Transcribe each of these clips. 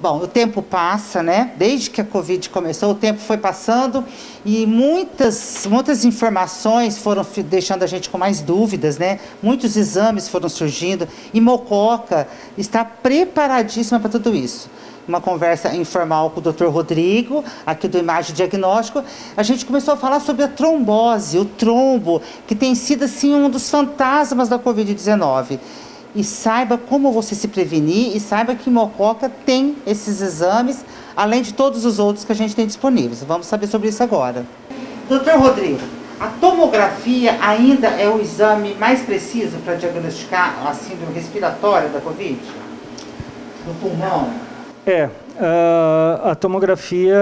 Bom, o tempo passa, né? Desde que a Covid começou, o tempo foi passando e muitas informações foram deixando a gente com mais dúvidas, né? Muitos exames foram surgindo e Mococa está preparadíssima para tudo isso. Uma conversa informal com o Dr. Rodrigo, aqui do Imagem Diagnóstico, a gente começou a falar sobre a trombose, o trombo, que tem sido assim um dos fantasmas da Covid-19. E saiba como você se prevenir e saiba que Mococa tem esses exames, além de todos os outros que a gente tem disponíveis. Vamos saber sobre isso agora. Doutor Rodrigo, a tomografia ainda é o exame mais preciso para diagnosticar a síndrome respiratória da Covid? No pulmão? A tomografia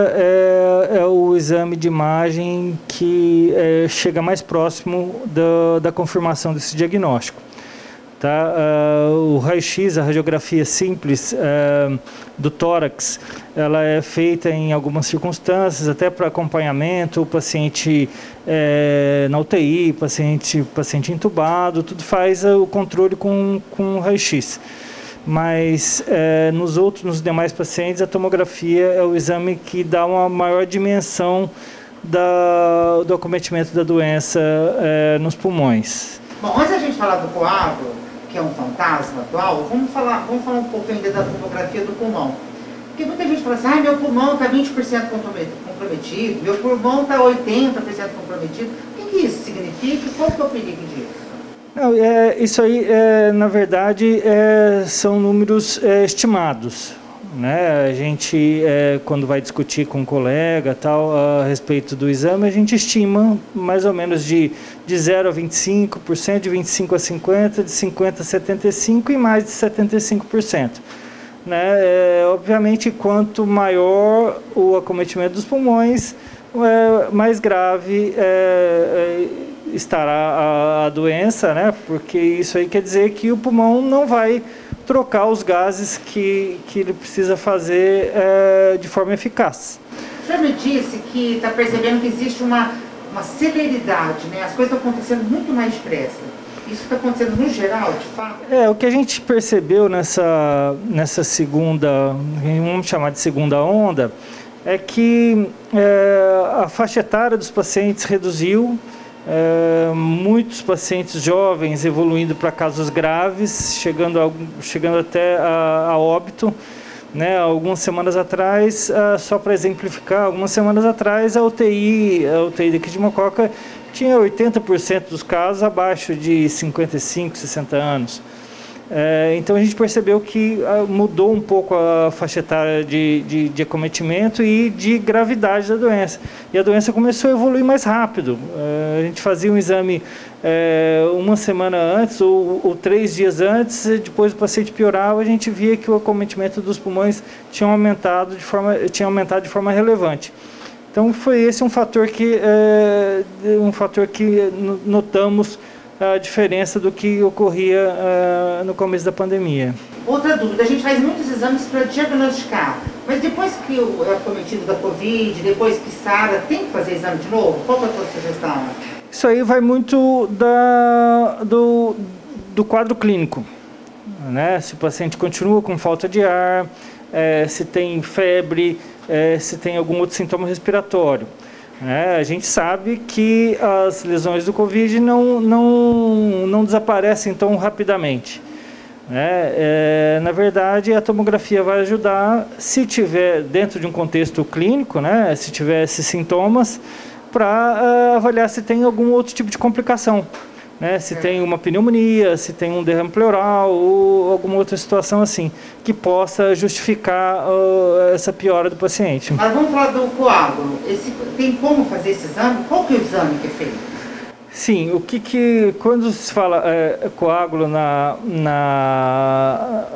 é o exame de imagem que chega mais próximo da confirmação desse diagnóstico. Tá? O raio-x, a radiografia simples do tórax, ela é feita em algumas circunstâncias, até para acompanhamento, o paciente na UTI, paciente entubado, tudo faz o controle com o raio-x. Mas nos demais pacientes, a tomografia é o exame que dá uma maior dimensão do acometimento da doença nos pulmões. Bom, antes da gente falar do coágulo, que é um fantasma atual, vamos falar um pouco ainda da tomografia do pulmão. Porque muita gente fala assim, meu pulmão está 20% comprometido, meu pulmão está 80% comprometido. O que isso significa e qual que é o perigo disso? Não, isso aí, na verdade, são números estimados. Né? A gente, quando vai discutir com um colega tal, a respeito do exame, a gente estima mais ou menos de 0 a 25%, de 25% a 50%, de 50% a 75% e mais de 75%. Né? Obviamente, quanto maior o acometimento dos pulmões, mais grave estará a doença, né? Porque isso aí quer dizer que o pulmão não vai trocar os gases que ele precisa fazer de forma eficaz. O senhor me disse que está percebendo que existe uma celeridade, né? As coisas estão acontecendo muito mais depressa. Isso está acontecendo no geral, de fato? O que a gente percebeu nessa segunda, vamos chamar de segunda onda, é que a faixa etária dos pacientes reduziu, muitos pacientes jovens evoluindo para casos graves, chegando até a óbito. Né? Algumas semanas atrás, só para exemplificar, algumas semanas atrás a UTI daqui de Mococa tinha 80% dos casos abaixo de 55, 60 anos. Então a gente percebeu que mudou um pouco a faixa etária de acometimento e de gravidade da doença. E a doença começou a evoluir mais rápido. A gente fazia um exame uma semana antes ou 3 dias antes, depois o paciente piorava, a gente via que o acometimento dos pulmões tinha aumentado de forma relevante. Então foi esse um fator que notamos a diferença do que ocorria no começo da pandemia. Outra dúvida, a gente faz muitos exames para diagnosticar, mas depois que é acometido da Covid, depois que sara, tem que fazer exame de novo? Qual é a sua sugestão? Isso aí vai muito do quadro clínico, né? Se o paciente continua com falta de ar, se tem febre, se tem algum outro sintoma respiratório. A gente sabe que as lesões do Covid não desaparecem tão rapidamente. Na verdade, a tomografia vai ajudar, se tiver dentro de um contexto clínico, né, se tiver esses sintomas, para avaliar se tem algum outro tipo de complicação. Né, se tem uma pneumonia, se tem um derrame pleural ou alguma outra situação assim, que possa justificar essa piora do paciente. Mas vamos falar do coágulo. Tem como fazer esse exame? Qual que é o exame que é feito? Sim, quando se fala coágulo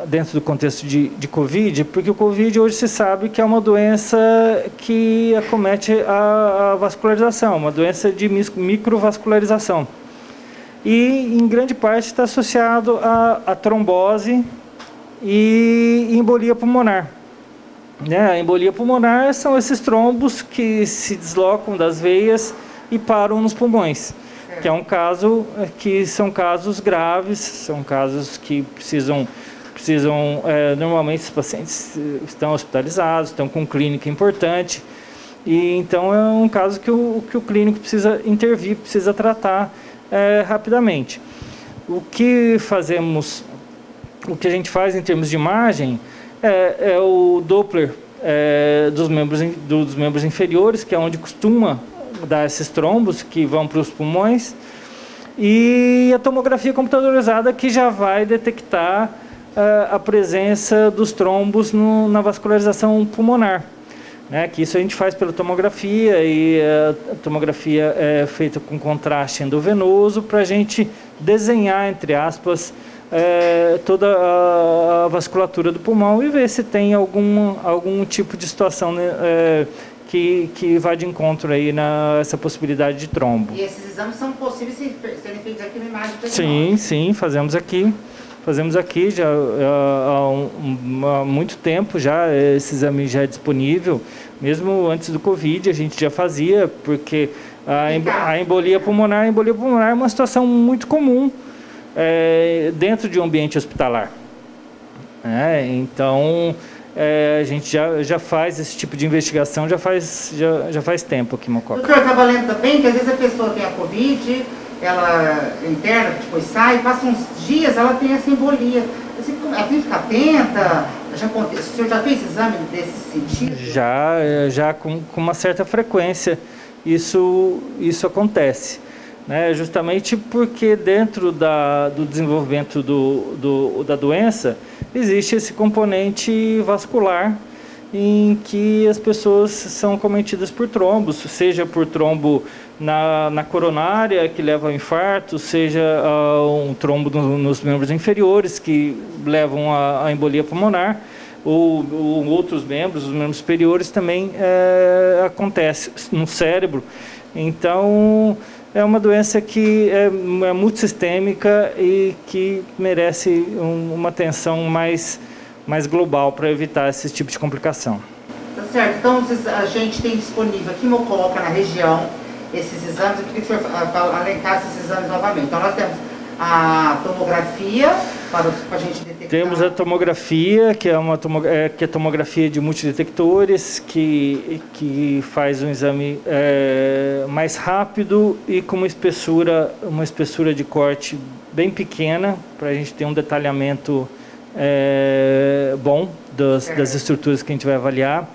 dentro do contexto de Covid, porque o Covid hoje se sabe que é uma doença que acomete a vascularização, uma doença de microvascularização. E, em grande parte, está associado a trombose e embolia pulmonar. A embolia pulmonar são esses trombos que se deslocam das veias e param nos pulmões, que são casos graves, são casos que precisam precisam, normalmente os pacientes estão hospitalizados, estão com clínica importante, e então é um caso que o clínico precisa intervir, precisa tratar rapidamente. O que a gente faz em termos de imagem é o Doppler dos membros inferiores, que é onde costuma dar esses trombos que vão para os pulmões, e a tomografia computadorizada, que já vai detectar a presença dos trombos na vascularização pulmonar, né? Que isso a gente faz pela tomografia, e a tomografia é feita com contraste endovenoso para a gente desenhar, entre aspas, toda a vasculatura do pulmão e ver se tem algum tipo de situação, né, que vai de encontro aí essa possibilidade de trombo. E esses exames são possíveis serem feitos aqui na imagem diagnóstica? Sim, sim, fazemos aqui já há muito tempo já. Esse exame já é disponível, mesmo antes do Covid a gente já fazia, porque a embolia pulmonar é uma situação muito comum dentro de um ambiente hospitalar. Então a gente já faz esse tipo de investigação, já faz tempo aqui em Mococa. Doutor, estava lendo também que às vezes a pessoa tem a Covid, ela interna, depois sai, passa uns dias, ela tem essa embolia. Ela tem que ficar atenta? O senhor já fez exame desse sentido? Já com uma certa frequência isso acontece, né? Justamente porque dentro do desenvolvimento da doença existe esse componente vascular em que as pessoas são cometidas por trombos, seja por trombo na coronária, que leva ao infarto, seja um trombo nos membros inferiores, que levam à embolia pulmonar, ou outros membros, os membros superiores também acontece no cérebro. Então é uma doença que é multissistêmica e que merece uma atenção mais global para evitar esse tipo de complicação. Tá certo. Então a gente tem disponível aqui em Mococa, na região, esses exames. Eu queria que o senhor alencasse esses exames novamente. Então nós temos a tomografia para a gente detectar. Temos a tomografia, que é tomografia de multidetectores, que faz um exame mais rápido e com uma espessura de corte bem pequena, para a gente ter um detalhamento bom das estruturas que a gente vai avaliar.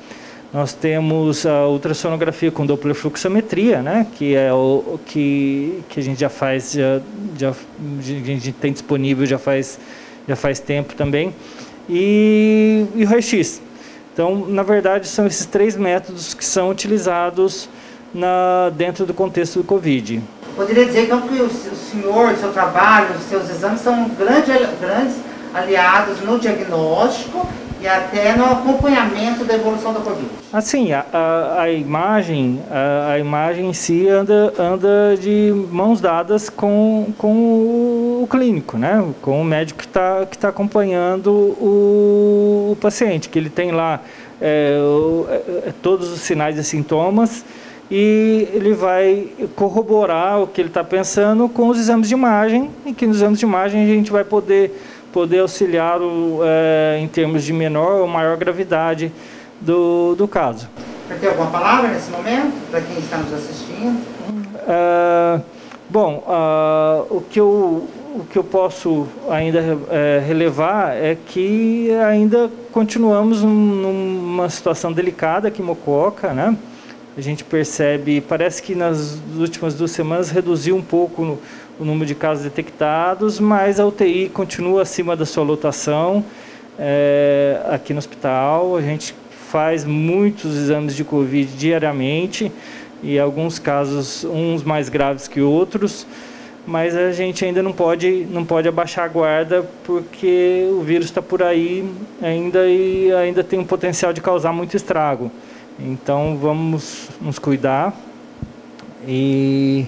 Nós temos a ultrassonografia com Doppler fluxometria, né, que é o que a gente já faz, a gente tem disponível já faz tempo também, e o raio-x. Então, na verdade, são esses três métodos que são utilizados dentro do contexto do Covid. Poderia dizer então que o senhor, o seu trabalho, os seus exames são grandes aliados no diagnóstico e até no acompanhamento da evolução da Covid. Assim, a imagem em si anda de mãos dadas com o clínico, né? Com o médico que tá acompanhando o paciente, que ele tem lá todos os sinais e sintomas, e ele vai corroborar o que ele está pensando com os exames de imagem, e que nos exames de imagem a gente vai poder auxiliá-lo em termos de menor ou maior gravidade do caso. Quer ter alguma palavra nesse momento, para quem está nos assistindo? Bom, o que eu posso ainda relevar é que ainda continuamos numa situação delicada aqui em Mococa, né? A gente percebe, parece que nas últimas 2 semanas reduziu um pouco o número de casos detectados, mas a UTI continua acima da sua lotação aqui no hospital. A gente faz muitos exames de Covid diariamente, e alguns casos, uns mais graves que outros, mas a gente ainda não pode abaixar a guarda, porque o vírus está por aí e ainda tem um potencial de causar muito estrago. Então vamos nos cuidar e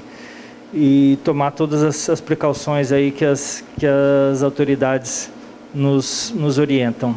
tomar todas as precauções aí que as autoridades nos orientam.